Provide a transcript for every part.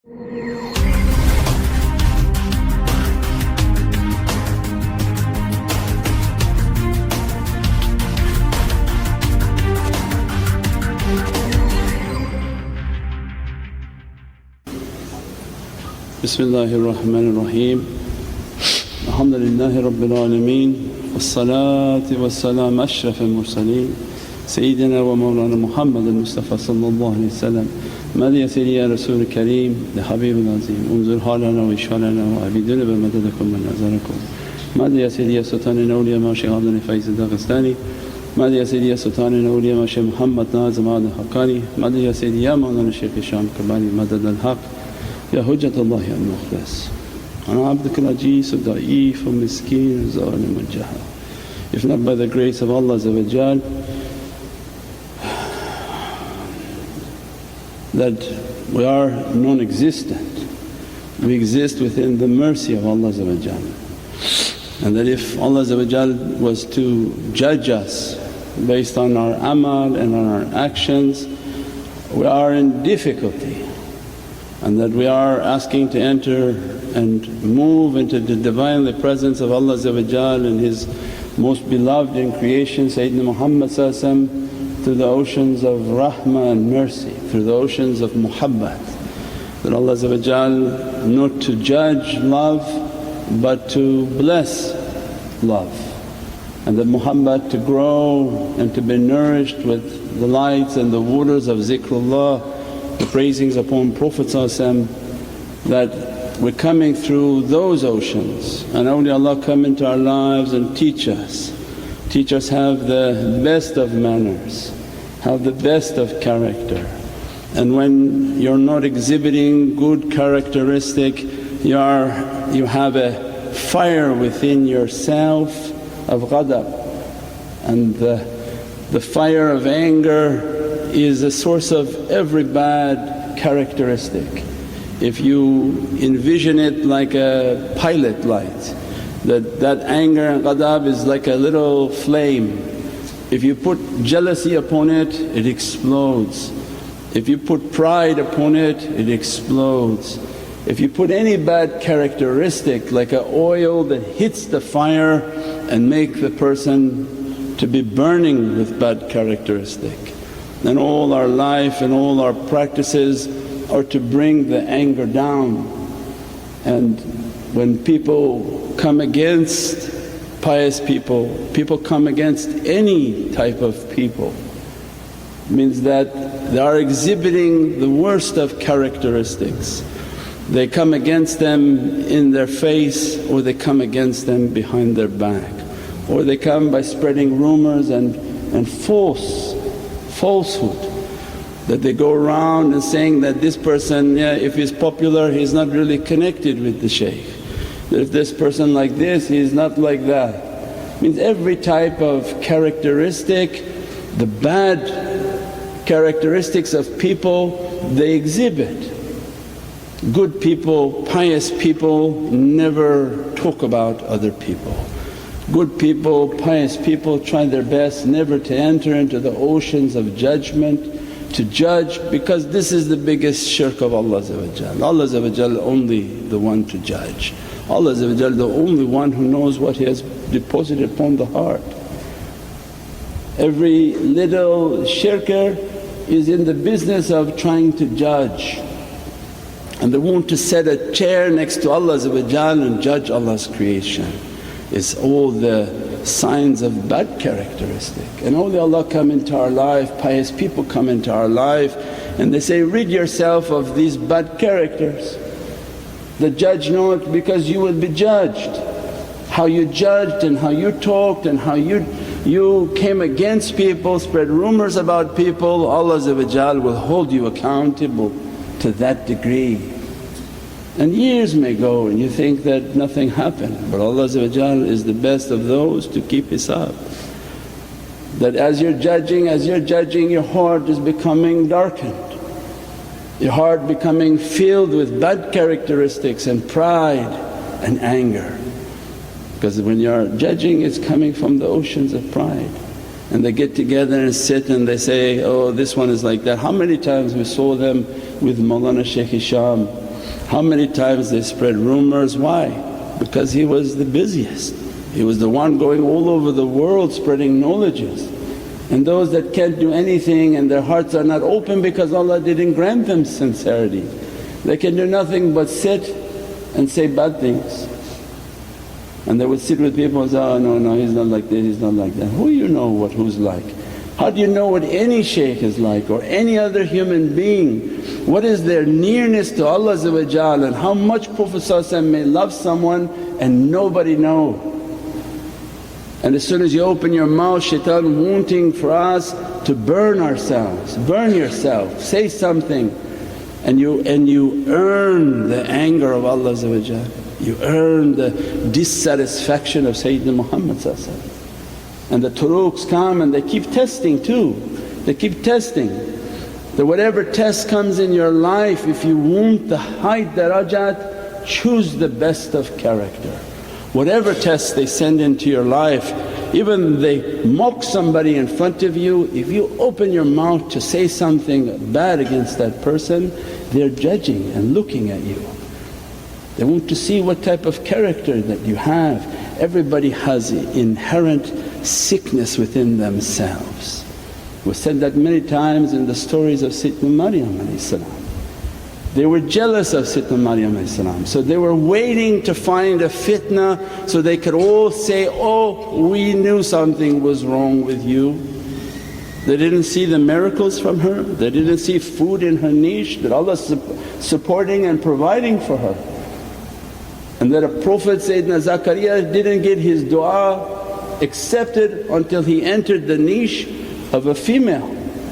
Bismillahirrahmanirrahim. Alhamdulillahi Rabbil Alameen. Wassalatu wassalamu ashrafil mursaleen. Sayyidina wa Mawlana Muhammad al-Mustafa sallallahu alayhi wa sallam. Madi ya Sayyidi ya Rasul Kareem, ya Habib al-Azim, unzur halana wa ishhalana wa abiduna bi madadakum wa nazarakum. Madi ya Sayyidi ya Sultanina awliya ma Shaykh Abdul Faiz al-Daghestani. Madi ya Sayyidi ya Sultanina awliya ma Shaykh Muhammad Nazim al-Haqqani. Madi ya Sayyidi ya Mawlana Shaykh Hisham Kabari madad al-Haq. Ya Hujjatullahi al-Mukhlas. Ana abduka al-ajiz al-da'if al-miskeen al-zalim al-jahal. If not by the grace of Allah that we are non-existent, we exist within the mercy of Allah, and that if Allah was to judge us based on our amal and on our actions, we are in difficulty, and that we are asking to enter and move into the Divinely Presence of Allah and His most beloved in creation Sayyidina Muhammad through the oceans of rahmah and mercy, through the oceans of muhabbat. That Allah not to judge love but to bless love, and that muhabbat to grow and to be nourished with the lights and the waters of zikrullah, the praisings upon Prophet that we're coming through those oceans and awliyaullah come into our lives and teach us have the best of manners, have the best of character. And when you're not exhibiting good characteristic, you have a fire within yourself of ghadab, and the fire of anger is a source of every bad characteristic. If you envision it like a pilot light, that anger and ghadab is like a little flame. If you put jealousy upon it, it explodes. If you put pride upon it, it explodes. If you put any bad characteristic like an oil that hits the fire and make the person to be burning with bad characteristic. And all our life and all our practices are to bring the anger down. And when people come against pious people come against any type of people, means that they are exhibiting the worst of characteristics. They come against them in their face, or they come against them behind their back, or they come by spreading rumours and falsehood, that they go around and saying that this person, if he's popular he's not really connected with the shaykh, that if this person like this he's not like that. Means every type of characteristic, the bad characteristics of people they exhibit. Good people, pious people never talk about other people. Good people, pious people try their best never to enter into the oceans of judgment, to judge, because this is the biggest shirk of Allah. Allah only the one to judge. Allah the only one who knows what He has deposited upon the heart. Every little shirker is in the business of trying to judge, and they want to set a chair next to Allah and judge Allah's creation. It's all the signs of bad characteristic. And awliyaullah come into our life, pious people come into our life, and they say, rid yourself of these bad characters. The judge not, because you will be judged. How you judged and how you talked and how you came against people, spread rumours about people, Allah will hold you accountable to that degree. And years may go and you think that nothing happened, but Allah is the best of those to keep hisab. That as you're judging, your heart is becoming darkened, your heart becoming filled with bad characteristics and pride and anger. Because when you're judging it's coming from the oceans of pride. And they get together and sit and they say, oh this one is like that. How many times we saw them with Mawlana Shaykh Hisham How many times they spread rumours, why? Because he was the busiest. He was the one going all over the world spreading knowledges. And those that can't do anything and their hearts are not open because Allah didn't grant them sincerity, they can do nothing but sit and say bad things. And they would sit with people and say, oh no, he's not like this, he's not like that. Who you know what who's like? How do you know what any shaykh is like or any other human being? What is their nearness to Allah and how much Prophet may love someone and nobody know. And as soon as you open your mouth, shaitan wanting for us to burn ourselves, burn yourself, say something, and you earn the anger of Allah, you earn the dissatisfaction of Sayyidina Muhammad. And the turuqs come and they keep testing too, they keep testing. That whatever test comes in your life, if you want the high darajat, choose the best of character. Whatever test they send into your life, even they mock somebody in front of you, if you open your mouth to say something bad against that person, they're judging and looking at you. They want to see what type of character that you have. Everybody has inherent sickness within themselves. We said that many times in the stories of Sayyidina Maryam. They were jealous of Sayyidina Maryam, so they were waiting to find a fitna so they could all say, oh, we knew something was wrong with you. They didn't see the miracles from her, they didn't see food in her niche, that Allah's supporting and providing for her. And that a Prophet Sayyidina Zakaria didn't get his du'a accepted until he entered the niche of a female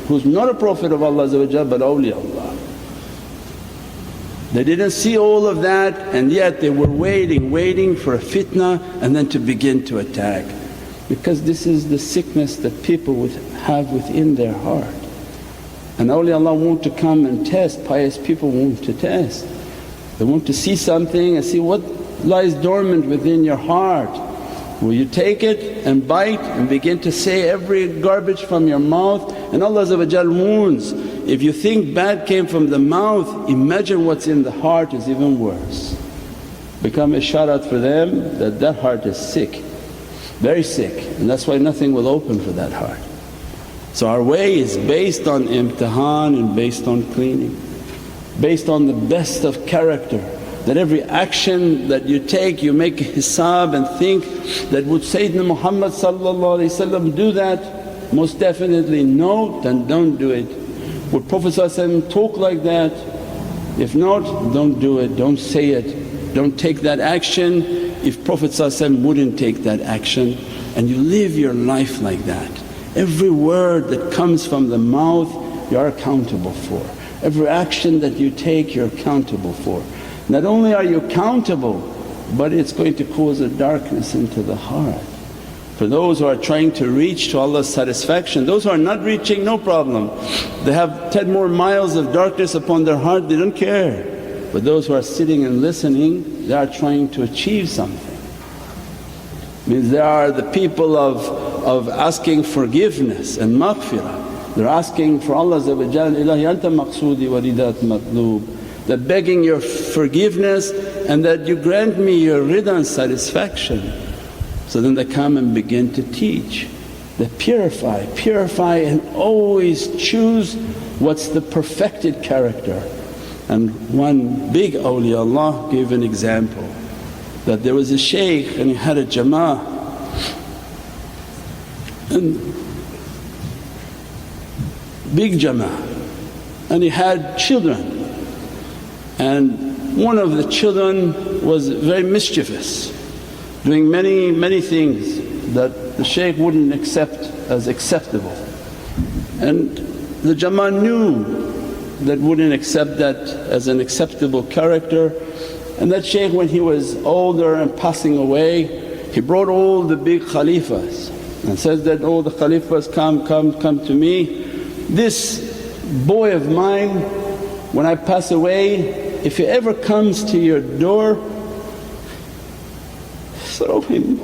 who's not a Prophet of Allah but awliyaullah. They didn't see all of that and yet they were waiting for a fitna and then to begin to attack. Because this is the sickness that people have within their heart. And awliyaullah want to come and test, pious people want to test. They want to see something and see what lies dormant within your heart. Will you take it and bite and begin to say every garbage from your mouth? And Allah warns, if you think bad came from the mouth, imagine what's in the heart is even worse. Become isharat for them that that heart is sick, very sick, and that's why nothing will open for that heart. So our way is based on imtihan and based on cleaning, based on the best of character. That every action that you take you make a hisab and think that would Sayyidina Muhammad do that? Most definitely no, then don't do it. Would Prophet talk like that? If not, don't do it, don't say it, don't take that action. If Prophet wouldn't take that action and you live your life like that, every word that comes from the mouth you are accountable for, every action that you take you're accountable for. Not only are you accountable but it's going to cause a darkness into the heart. For those who are trying to reach to Allah's satisfaction, those who are not reaching, no problem. They have 10 more miles of darkness upon their heart, they don't care. But those who are sitting and listening, they are trying to achieve something. Means they are the people of asking forgiveness and maghfirah. They're asking for Allah, Ilahi anta maqsoodi wa ridat matloob. They're begging your forgiveness and that you grant me your rida and satisfaction. So then they come and begin to teach. They purify and always choose what's the perfected character. And one big awliyaullah gave an example that there was a shaykh and he had a jama'ah and big jama'ah and he had children. And one of the children was very mischievous, doing many things that the shaykh wouldn't accept as acceptable. And the jama'ah knew that wouldn't accept that as an acceptable character. And that shaykh, when he was older and passing away, he brought all the big khalifas and says that, all the khalifas come to me. This boy of mine, when I pass away, if he ever comes to your door, throw him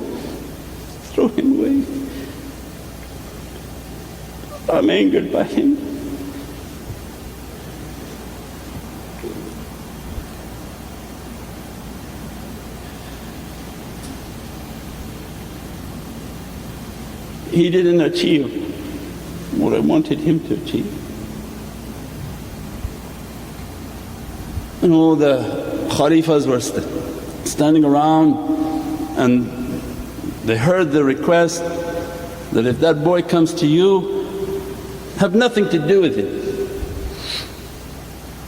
away. I'm angered by him. he didn't achieve what I wanted him to achieve. And all the Khalifas were standing around and they heard the request that if that boy comes to you, have nothing to do with it.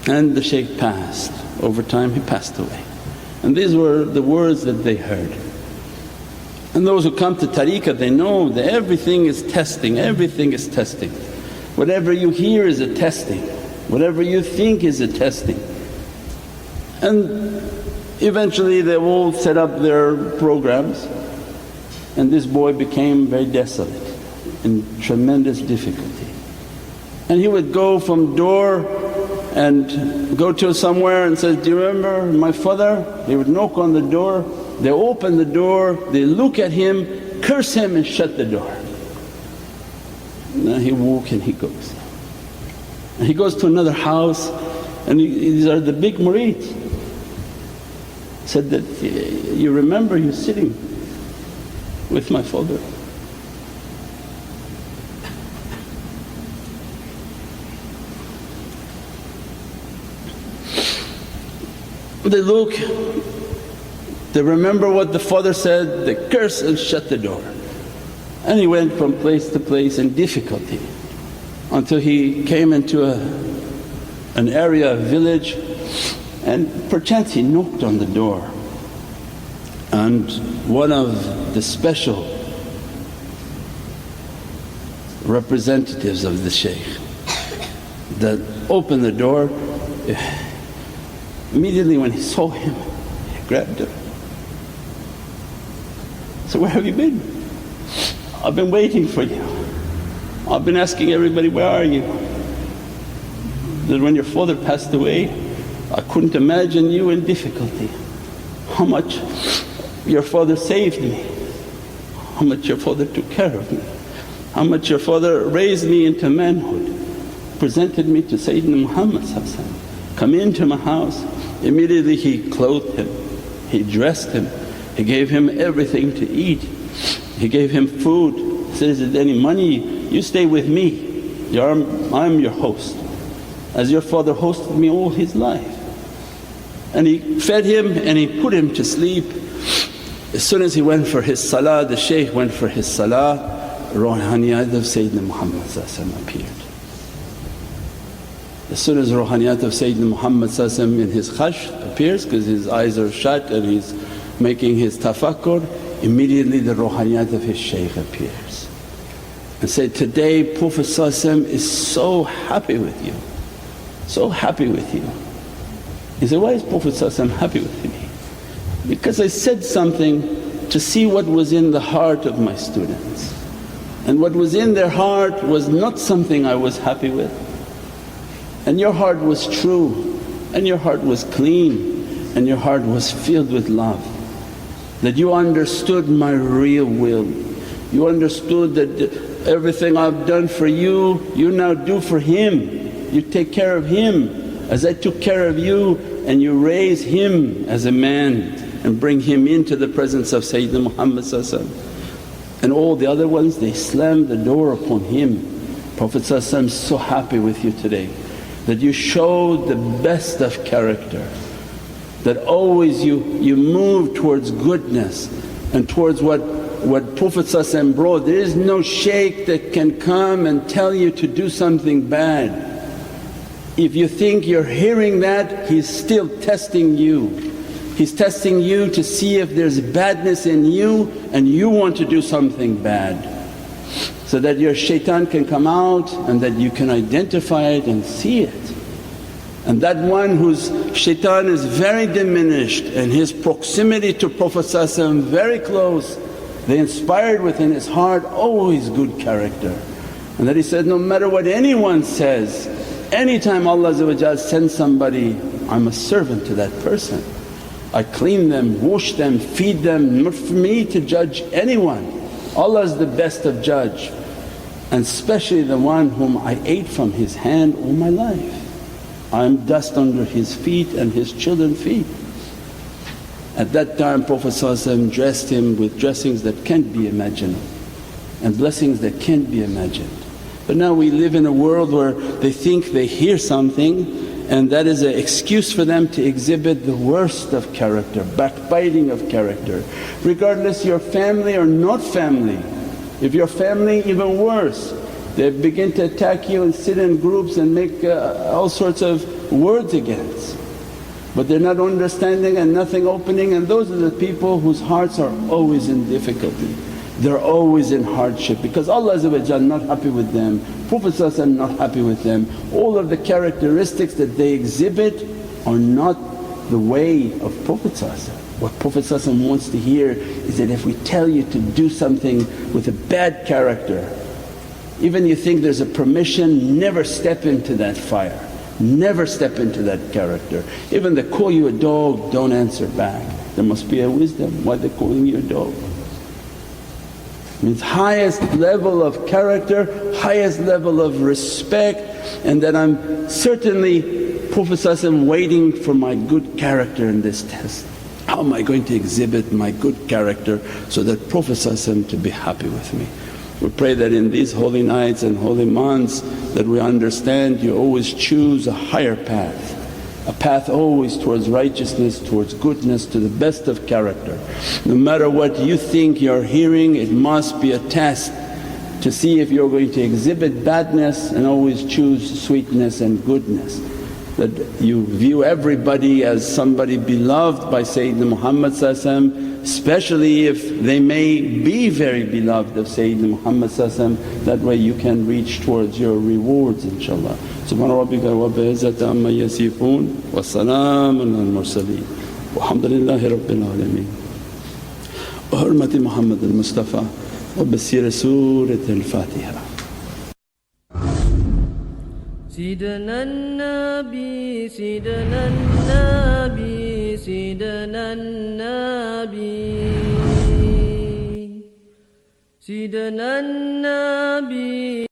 And the shaykh passed. Over time he passed away. And these were the words that they heard. And those who come to tariqah, they know that everything is testing, everything is testing. Whatever you hear is a testing, whatever you think is a testing. And eventually they all set up their programs, and this boy became very desolate, in tremendous difficulty. And he would go from door and go to somewhere and says, "Do you remember my father?" They would knock on the door, they open the door, they look at him, curse him and shut the door. Now he walks and he goes. And he goes to another house, and these are the big murids. Said that, "You remember you sitting with my father?" They look, they remember what the father said, they curse and shut the door. And he went from place to place in difficulty until he came into an area, a village, and perchance he knocked on the door. And one of the special representatives of the shaykh that opened the door, immediately when he saw him, he grabbed him. So, "Where have you been? I've been waiting for you. I've been asking everybody, where are you? That when your father passed away, I couldn't imagine you in difficulty. How much your father saved me, how much your father took care of me, how much your father raised me into manhood, presented me to Sayyidina Muhammad. Come into my house." Immediately he clothed him, he dressed him, he gave him everything to eat, he gave him food. He said, "Is there any money? You stay with me, I'm your host, as your father hosted me all his life." And he fed him and he put him to sleep. As soon as he went for his salah, the shaykh went for his salah, Ruhaniyat of Sayyidina Muhammad appeared. As soon as Ruhaniyat of Sayyidina Muhammad in his khash appears, because his eyes are shut and he's making his tafakkur, immediately the Ruhaniyat of his shaykh appears and said, "Today Prophet is so happy with you, so happy with you." He said, "Why is Prophet happy with me?" "Because I said something to see what was in the heart of my students, and what was in their heart was not something I was happy with. And your heart was true, and your heart was clean, and your heart was filled with love. That you understood my real will, you understood that everything I've done for you, you now do for him, you take care of him as I took care of you, and you raise him as a man and bring him into the presence of Sayyidina Muhammad." And all the other ones, they slammed the door upon him. Prophet is so happy with you today that you showed the best of character, that always you move towards goodness and towards what Prophet brought. There is no shaykh that can come and tell you to do something bad. If you think you're hearing that, he's still testing you. He's testing you to see if there's badness in you and you want to do something bad, so that your shaitan can come out and that you can identify it and see it. And that one whose shaitan is very diminished and his proximity to Prophet very close, they inspired within his heart always good character. And that he said, "No matter what anyone says, anytime Allah sends somebody, I'm a servant to that person. I clean them, wash them, feed them, not for me to judge anyone. Allah is the best of judge, and especially the one whom I ate from his hand all my life. I am dust under his feet and his children's feet." At that time Prophet dressed him with dressings that can't be imagined. and blessings that can't be imagined. But now we live in a world where they think they hear something and that is an excuse for them to exhibit the worst of character, backbiting of character, regardless you're family or not family. If you're family, even worse. They begin to attack you and sit in groups and make all sorts of words against. But they're not understanding and nothing opening, and those are the people whose hearts are always in difficulty. They're always in hardship because Allah not happy with them, Prophet not happy with them. All of the characteristics that they exhibit are not the way of Prophet. What Prophet wants to hear is that if we tell you to do something with a bad character, even you think there's a permission, never step into that fire, never step into that character. Even they call you a dog, don't answer back. There must be a wisdom, why they're calling you a dog? Means highest level of character, highest level of respect, and that I'm certainly Prophet waiting for my good character in this test. How am I going to exhibit my good character so that Prophet to be happy with me? We pray that in these holy nights and holy months that we understand you always choose a higher path, a path always towards righteousness, towards goodness, to the best of character. No matter what you think you're hearing, it must be a test to see if you're going to exhibit badness and always choose sweetness and goodness. That you view everybody as somebody beloved by Sayyidina Muhammad, especially if they may be very beloved of Sayyidina Muhammad. That way you can reach towards your rewards inshaAllah. Subhana rabbika rabbil izzati amma yasifoon wa salaamun al mursaleen walhamdulillahi rabbil alameen. Bi hurmati Muhammad al-Mustafa wa bi siri Surat al-Fatiha. سيدنا النبي سيدنا النبي سيدنا النبي سيدنا النبي